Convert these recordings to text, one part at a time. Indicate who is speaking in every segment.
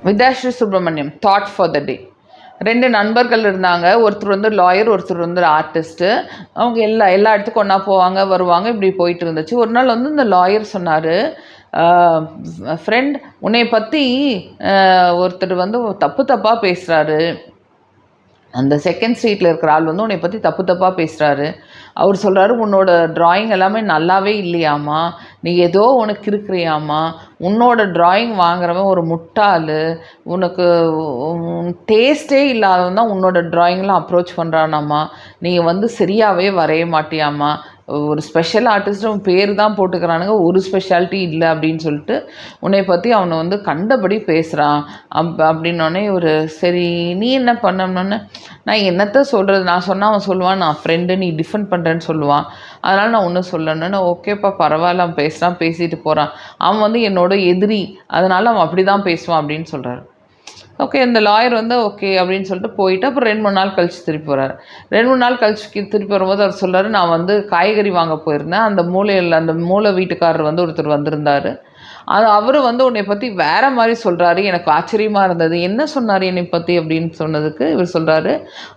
Speaker 1: Vidyasri Subramaniam thought for the day. 2 நண்பர்கள் இருந்தாங்க. ஒருத்தர் வந்து லாயர், ஒருத்தர் வந்து ஆர்டிஸ்ட்டு. அவங்க எல்லா இடத்துக்கும் ஒன்றா போவாங்க வருவாங்க, இப்படி போயிட்டு இருந்துச்சு. ஒரு நாள் வந்து இந்த லாயர் சொன்னார், ஃப்ரெண்ட் உன்னை பற்றி ஒருத்தர் வந்து தப்பாக பேசுகிறாரு. அந்த செகண்ட் ஸ்ட்ரீட்டில் இருக்கிற ஆள் வந்து உன்னை பற்றி தப்பாக பேசுகிறாரு. அவர் சொல்கிறாரு, உன்னோட ட்ராயிங் எல்லாமே நல்லாவே இல்லையாம்மா, நீ ஏதோ உனக்கு இருக்கிறியாம்மா, உன்னோட ட்ராயிங் வாங்குறவன் ஒரு முட்டாள், உனக்கு டேஸ்ட்டே இல்லாதவன் தான் உன்னோட ட்ராயிங்லாம் அப்ரோச் பண்ணுறானாம்மா, நீ வந்து சரியாகவே வரைய மாட்டியாம்மா, ஒரு ஸ்பெஷல் ஆர்டிஸ்ட்டு அவன் பேர் தான் போட்டுக்கிறானுங்க, ஒரு ஸ்பெஷாலிட்டி இல்லை அப்படின்னு சொல்லிட்டு உன்னை பற்றி அவனை வந்து கண்டபடி பேசுகிறான். அப்படின்னோடனே ஒரு சரி நீ என்ன பண்ணணுன்னு, நான் என்னத்த சொல்கிறது, நான் சொன்னால் அவன் சொல்லுவான் நான் ஃப்ரெண்டு நீ டிஃபெண்ட் பண்ணுறேன்னு சொல்லுவான், அதனால் நான் ஒன்றும் சொல்லணுன்னு ஓகேப்பா பரவாயில்ல அவன் பேசுகிறான் பேசிட்டு போகிறான், அவன் வந்து என்னோட எதிரி அதனால் அவன் அப்படி தான் பேசுவான் அப்படின்னு சொல்கிறாரு. ஓகே இந்த லாயர் வந்து ஓகே அப்படின்னு சொல்லிட்டு போயிட்டு அப்புறம் 2-3 நாள் கழிச்சு திருப்பி போகிறார். 2-3 நாள் கழிச்சு திருப்பி வரும்போது அவர் சொல்கிறார், நான் வந்து காய்கறி வாங்க போயிருந்தேன், அந்த மூலை வீட்டுக்காரர் வந்து ஒருத்தர் வந்திருந்தார், அவர் வந்து உன்னை பற்றி வேறு மாதிரி சொல்கிறாரு, எனக்கு ஆச்சரியமாக இருந்தது, என்ன சொன்னார் என்னை பற்றி அப்படின்னு சொன்னதுக்கு இவர் சொல்கிறாரு,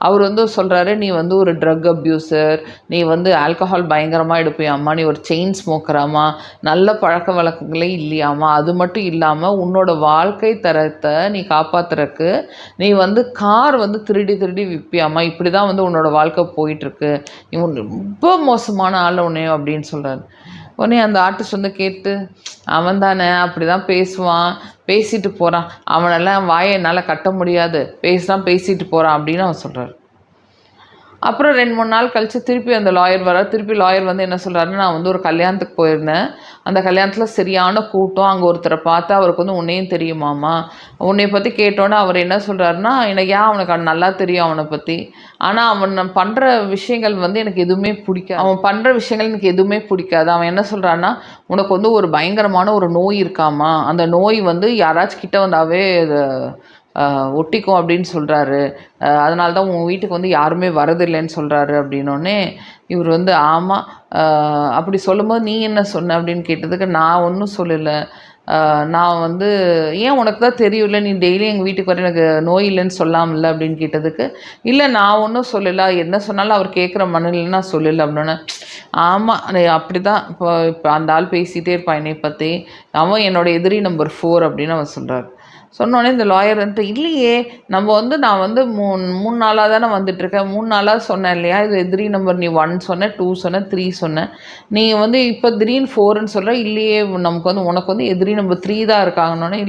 Speaker 1: அவர் வந்து சொல்கிறாரு, நீ வந்து ஒரு ட்ரக் அப்யூசர், நீ வந்து ஆல்கஹால் பயங்கரமாக எடுப்பியாம்மா, நீ ஒரு செயின் ஸ்மோக்கராம்மா, நல்ல பழக்க வழக்கங்களே இல்லையாம்மா, அது மட்டும் இல்லாமல் உன்னோட வாழ்க்கை தரத்தை நீ காப்பாற்றுறக்கு நீ வந்து கார் வந்து திருடி விற்பியாம்மா, இப்படி தான் வந்து உன்னோட வாழ்க்கை போயிட்டுருக்கு, இவன் ரொம்ப மோசமான ஆள் உன்னையோ அப்படின்னு சொல்கிறாரு. உடனே அந்த ஆர்டிஸ்ட் வந்து கேட்டு, அவன் தானே அப்படி தான் பேசுவான், பேசிட்டு போகிறான், அவனெல்லாம் வாயை என்னால் கட்ட முடியாது, பேசிட்டு போகிறான் அப்படின்னு அவன் சொல்கிறார். அப்புறம் 2-3 நாள் கழித்து திருப்பி அந்த லாயர் வரார். திருப்பி லாயர் வந்து என்ன சொல்கிறாருன்னா, நான் வந்து ஒரு கல்யாணத்துக்கு போயிருந்தேன், அந்த கல்யாணத்தில் சரியான கூட்டம், அங்கே ஒருத்தரை பார்த்தா அவருக்கு வந்து உன்னையும் தெரியுமாம்மா, உன்னை பற்றி கேட்டோன்னே அவர் என்ன சொல்கிறாருன்னா, எனக்கு அவனுக்கு நல்லா தெரியும் அவனை பற்றி, ஆனால் அவன் பண்ணுற விஷயங்கள் வந்து எனக்கு எதுவுமே பிடிக்காது, அவன் பண்ணுற விஷயங்கள் எனக்கு எதுவுமே பிடிக்காது. அவன் என்ன சொல்கிறான்னா, உனக்கு வந்து ஒரு பயங்கரமான ஒரு நோய் இருக்காமா, அந்த நோய் வந்து யாராச்சும் கிட்ட வந்தாவே ஒட்டிக்கும் அப்படின்னு சொல்கிறாரு, அதனால தான் உன் வீட்டுக்கு வந்து யாருமே வரதில்லைன்னு சொல்கிறாரு அப்படின்னோடனே இவர் வந்து ஆமாம், அப்படி சொல்லும்போது நீ என்ன சொன்ன அப்படின்னு கேட்டதுக்கு, நான் ஒன்றும் சொல்லலை, நான் வந்து ஏன் உனக்கு தான் தெரியும்ல, நீ டெய்லி எங்கள் வீட்டுக்கு வர எனக்கு நோய் இல்லைன்னு சொல்லாமல்ல அப்படின்னு கேட்டதுக்கு, இல்லை நான் ஒன்றும் சொல்லலை, என்ன சொன்னாலும் அவர் கேட்குற மனநிலைன்னு நான் சொல்லலை அப்படின்னோடனே, ஆமாம் அப்படி தான் இப்போ அந்த ஆள் பேசிகிட்டே இருப்பான் என்னை பற்றி, அவன் என்னோடய எதிரி நம்பர் 4 அப்படின்னு அவன் சொல்கிறார். சொன்னோடனே இந்த லாயர் வந்துட்டு, இல்லையே நம்ம வந்து நான் வந்து 3 நாளாக தானே வந்துட்டுருக்கேன், 3 நாளாக சொன்னேன் இல்லையா, இது எதிரி நம்பர் நீ 1 சொன்ன, 2 சொன்ன, 3 சொன்னேன், நீ வந்து இப்போ திடீர்னு 4ன்னு சொல்கிற, இல்லையே நமக்கு வந்து உனக்கு வந்து எதிரி நம்பர் 3 தான் இருக்காங்கன்னொன்னே,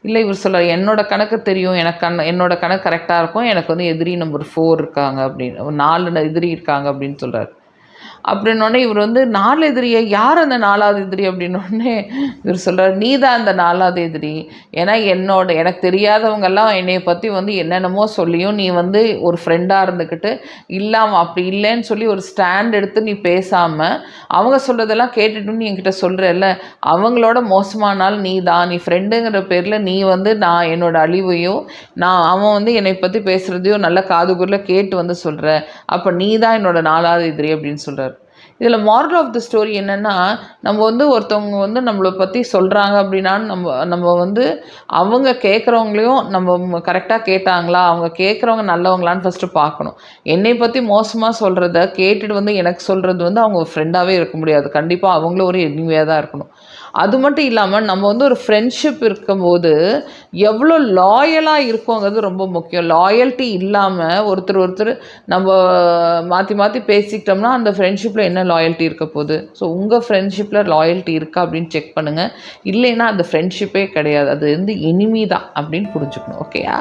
Speaker 1: இல்லை இவர் சொல்கிறார், என்னோட கணக்கு தெரியும், என்னோட கணக்கு கரெக்டாக இருக்கும், எனக்கு வந்து எதிரி நம்பர் 4 இருக்காங்க அப்படின்னு, 4 எதிரி இருக்காங்க அப்படின்னு சொல்கிறார். அப்படின்னோடனே இவர் வந்து 4 எதிரியை, யார் அந்த 4வது எதிரி அப்படின்னோடனே இவர் சொல்கிறார், நீ தான் அந்த 4வது எதிரி, ஏன்னா எனக்கு தெரியாதவங்கெல்லாம் என்னை பற்றி வந்து என்னென்னமோ சொல்லியும் நீ வந்து ஒரு ஃப்ரெண்டாக இருந்துக்கிட்டு இல்லாமல் அப்படி இல்லைன்னு சொல்லி ஒரு ஸ்டாண்ட் எடுத்து நீ பேசாமல் அவங்க சொல்கிறதெல்லாம் கேட்டுட்டு நீ என்கிட்ட சொல்கிறல்ல, அவங்களோட மோசமானால் நீ தான், நீ ஃப்ரெண்டுங்கிற பேரில் நீ வந்து நான் என்னோட அழிவையோ அவன் வந்து என்னை பற்றி பேசுகிறதையோ நல்ல காதுகுரில் கேட்டு வந்து சொல்கிற, அப்போ நீ தான் என்னோட 4வது எதிரி அப்படின்னு சொல்கிறார். இதில் மாரல் ஆஃப் த ஸ்டோரி என்னென்னா, நம்ம வந்து ஒருத்தவங்க வந்து நம்மளை பற்றி சொல்கிறாங்க அப்படின்னா நம்ம வந்து அவங்க கேட்குறவங்களையும் நம்ம கரெக்டாக கேட்டாங்களா, அவங்க கேட்குறவங்க நல்லவங்களான்னு ஃபஸ்ட்டு பார்க்கணும். என்னை பற்றி மோசமாக சொல்கிறத கேட்டுட்டு வந்து எனக்கு சொல்கிறது வந்து அவங்க ஃப்ரெண்டாகவே இருக்க முடியாது, கண்டிப்பாக அவங்களும் ஒரு எனிமியாக தான் இருக்கணும். அது மட்டும் இல்லாமல் நம்ம வந்து ஒரு ஃப்ரெண்ட்ஷிப் இருக்கும்போது எவ்வளோ லாயலாக இருக்கோங்கிறது ரொம்ப முக்கியம். லாயல்ட்டி இல்லாமல் ஒருத்தர் நம்ம மாற்றி பேசிக்கிட்டோம்னா அந்த ஃப்ரெண்ட்ஷிப்பில் என்ன லாயல்ட்டி இருக்க போகுது? ஸோ உங்கள் ஃப்ரெண்ட்ஷிப்பில் லாயல்ட்டி இருக்கா அப்படின்னு செக் பண்ணுங்கள். இல்லைன்னா அந்த ஃப்ரெண்ட்ஷிப்பே கிடையாது, அது வந்து எனிமி தான் அப்படின்னு புரிஞ்சுக்கணும். ஓகேயா?